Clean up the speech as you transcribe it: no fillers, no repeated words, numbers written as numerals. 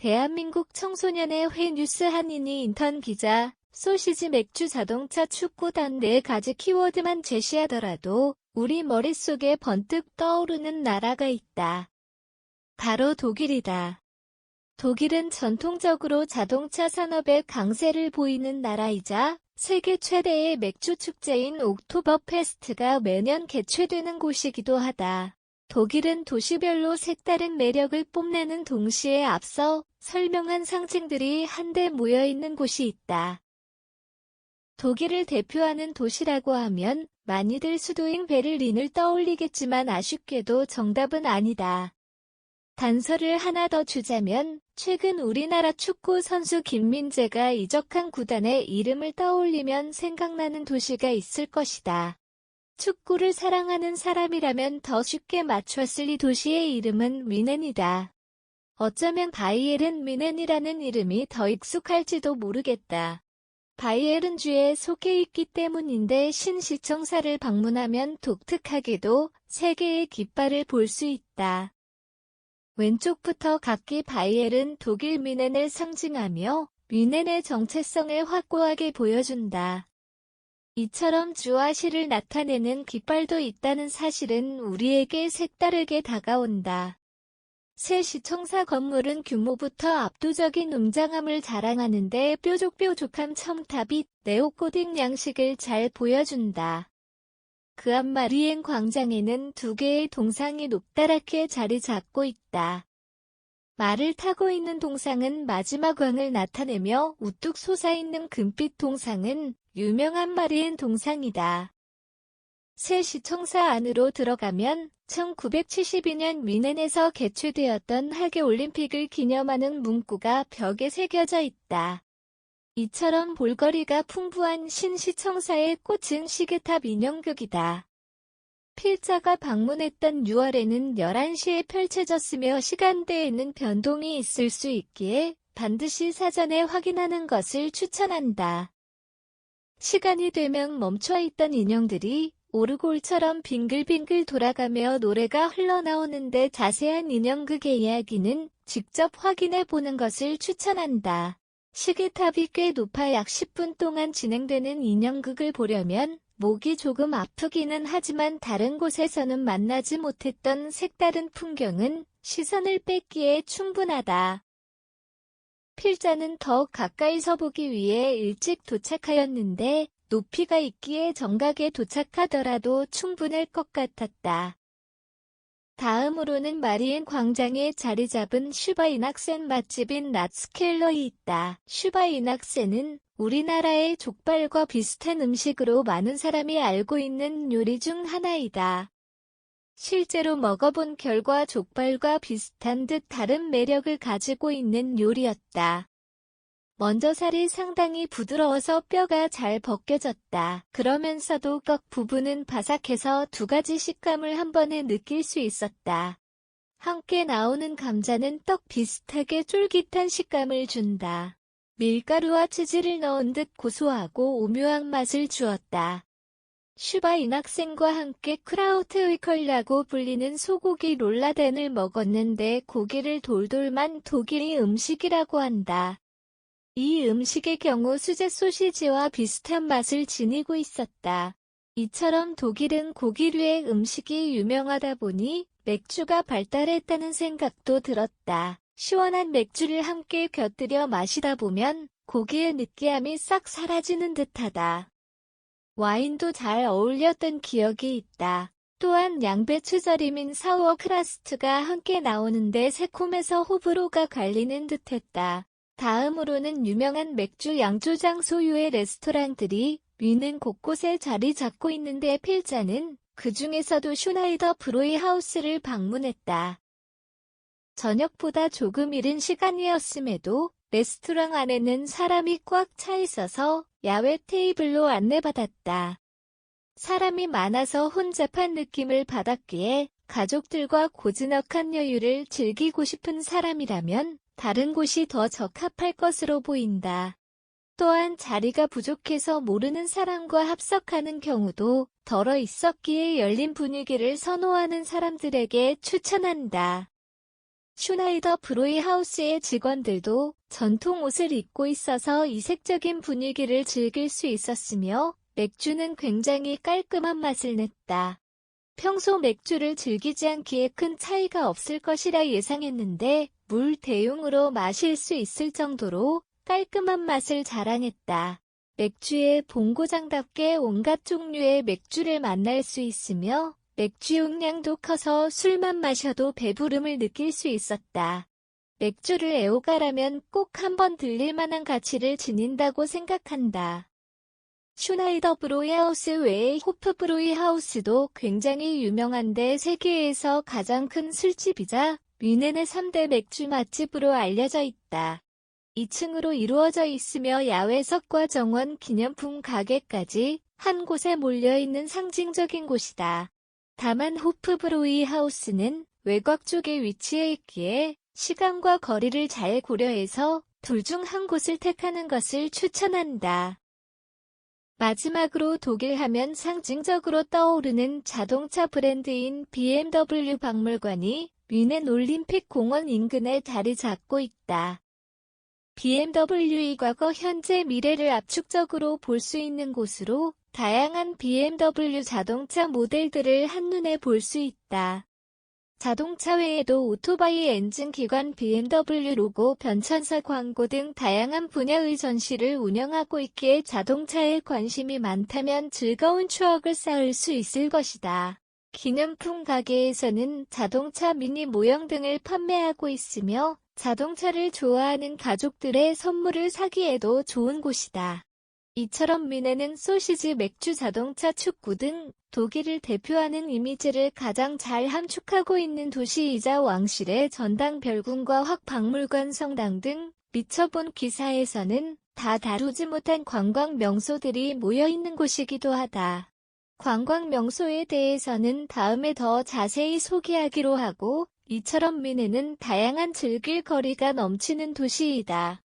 대한민국 청소년의 회 뉴스 한인이 인턴 기자, 소시지 맥주 자동차 축구 단 4가지 키워드만 제시하더라도 우리 머릿속에 번뜩 떠오르는 나라가 있다. 바로 독일이다. 독일은 전통적으로 자동차 산업의 강세를 보이는 나라이자 세계 최대의 맥주 축제인 옥토버페스트가 매년 개최되는 곳이기도 하다. 독일은 도시별로 색다른 매력을 뽐내는 동시에 앞서 설명한 상징들이 한데 모여있는 곳이 있다. 독일을 대표하는 도시라고 하면 많이들 수도인 베를린을 떠올리겠지만 아쉽게도 정답은 아니다. 단서를 하나 더 주자면 최근 우리나라 축구 선수 김민재가 이적한 구단의 이름을 떠올리면 생각나는 도시가 있을 것이다. 축구를 사랑하는 사람이라면 더 쉽게 맞췄을 이 도시의 이름은 뮌헨이다. 어쩌면 바이에른 뮌헨이라는 이름이 더 익숙할지도 모르겠다. 바이에른주에 속해 있기 때문인데 신시청사를 방문하면 독특하게도 세 개의 깃발을 볼 수 있다. 왼쪽부터 각기 바이에른 독일 뮌헨을 상징하며 뮌헨의 정체성을 확고하게 보여준다. 이처럼 주와 시를 나타내는 깃발도 있다는 사실은 우리에게 색다르게 다가온다. 새 시청사 건물은 규모부터 압도적인 웅장함을 자랑하는데 뾰족뾰족한 첨탑이 네오고딕 양식을 잘 보여준다. 그 앞 마리엔 광장에는 2개의 동상이 높다랗게 자리 잡고 있다. 말을 타고 있는 동상은 마지막 왕을 나타내며 우뚝 솟아있는 금빛 동상은 유명한 마리엔 동상이다. 새 시청사 안으로 들어가면 1972년 뮌헨에서 개최되었던 하계올림픽을 기념하는 문구가 벽에 새겨져 있다. 이처럼 볼거리가 풍부한 신시청사의 꽃은 시계탑 인형극이다. 필자가 방문했던 6월에는 11시에 펼쳐졌으며 시간대에는 변동이 있을 수 있기에 반드시 사전에 확인하는 것을 추천한다. 시간이 되면 멈춰있던 인형들이 오르골처럼 빙글빙글 돌아가며 노래가 흘러나오는데 자세한 인형극의 이야기는 직접 확인해보는 것을 추천한다. 시계탑이 꽤 높아 약 10분 동안 진행되는 인형극을 보려면 목이 조금 아프기는 하지만 다른 곳에서는 만나지 못했던 색다른 풍경은 시선을 뺏기에 충분하다. 필자는 더욱 가까이서 보기 위해 일찍 도착하였는데 높이가 있기에 정각에 도착하더라도 충분할 것 같았다. 다음으로는 마리엔 광장에 자리 잡은 슈바인학센 맛집인 라츠켈러이 있다. 슈바인학센은 우리나라의 족발과 비슷한 음식으로 많은 사람이 알고 있는 요리 중 하나이다. 실제로 먹어본 결과 족발과 비슷한 듯 다른 매력을 가지고 있는 요리였다. 먼저 살이 상당히 부드러워서 뼈가 잘 벗겨졌다. 그러면서도 꺽 부분은 바삭해서 2가지 식감을 한 번에 느낄 수 있었다. 함께 나오는 감자는 떡 비슷하게 쫄깃한 식감을 준다. 밀가루와 치즈를 넣은 듯 고소하고 오묘한 맛을 주었다. 슈바인학센과 함께 크라우트위컬이라고 불리는 소고기 롤라덴을 먹었는데 고기를 돌돌만 독일이 음식이라고 한다. 이 음식의 경우 수제 소시지와 비슷한 맛을 지니고 있었다. 이처럼 독일은 고기류의 음식이 유명하다 보니 맥주가 발달했다는 생각도 들었다. 시원한 맥주를 함께 곁들여 마시다 보면 고기의 느끼함이 싹 사라지는 듯하다. 와인도 잘 어울렸던 기억이 있다. 또한 양배추 절임인 사우어크라스트가 함께 나오는데 새콤해서 호불호가 갈리는 듯했다. 다음으로는 유명한 맥주 양조장 소유의 레스토랑들이 뮌헨 곳곳에 자리 잡고 있는데 필자는 그 중에서도 슈나이더 브로이하우스를 방문했다. 저녁보다 조금 이른 시간이었음에도 레스토랑 안에는 사람이 꽉 차 있어서 야외 테이블로 안내받았다. 사람이 많아서 혼잡한 느낌을 받았기에 가족들과 고즈넉한 여유를 즐기고 싶은 사람이라면 다른 곳이 더 적합할 것으로 보인다. 또한 자리가 부족해서 모르는 사람과 합석하는 경우도 덜어 있었기에 열린 분위기를 선호하는 사람들에게 추천한다. 슈나이더 브로이하우스의 직원들도 전통 옷을 입고 있어서 이색적인 분위기를 즐길 수 있었으며 맥주는 굉장히 깔끔한 맛을 냈다. 평소 맥주를 즐기지 않기에 큰 차이가 없을 것이라 예상했는데 물 대용으로 마실 수 있을 정도로 깔끔한 맛을 자랑했다. 맥주의 본고장답게 온갖 종류의 맥주를 만날 수 있으며 맥주 용량도 커서 술만 마셔도 배부름을 느낄 수 있었다. 맥주를 애호가라면 꼭 한번 들릴 만한 가치를 지닌다고 생각한다. 슈나이더 브로이하우스 외에 호프 브로이하우스도 굉장히 유명한데 세계에서 가장 큰 술집이자 뮌헨의 3대 맥주 맛집으로 알려져 있다. 2층으로 이루어져 있으며 야외석과 정원 기념품 가게까지 한 곳에 몰려있는 상징적인 곳이다. 다만 호프 브로이하우스는 외곽 쪽에 위치해 있기에 시간과 거리를 잘 고려해서 둘 중 한 곳을 택하는 것을 추천한다. 마지막으로 독일 하면 상징적으로 떠오르는 자동차 브랜드인 BMW 박물관이 뮌헨 올림픽 공원 인근에 자리 잡고 있다. BMW의 과거, 현재, 미래를 압축적으로 볼 수 있는 곳으로 다양한 BMW 자동차 모델들을 한눈에 볼 수 있다. 자동차 외에도 오토바이 엔진 기관 BMW 로고, 변천사 광고 등 다양한 분야의 전시를 운영하고 있기에 자동차에 관심이 많다면 즐거운 추억을 쌓을 수 있을 것이다. 기념품 가게에서는 자동차 미니 모형 등을 판매하고 있으며 자동차를 좋아하는 가족들의 선물을 사기에도 좋은 곳이다. 이처럼 뮌헨은 소시지, 맥주, 자동차, 축구 등 독일을 대표하는 이미지를 가장 잘 함축하고 있는 도시이자 왕실의 전당, 별궁과 확박물관, 성당 등 미처 본 기사에서는 다 다루지 못한 관광 명소들이 모여있는 곳이기도 하다. 관광 명소에 대해서는 다음에 더 자세히 소개하기로 하고, 이처럼 뮌헨은 다양한 즐길 거리가 넘치는 도시이다.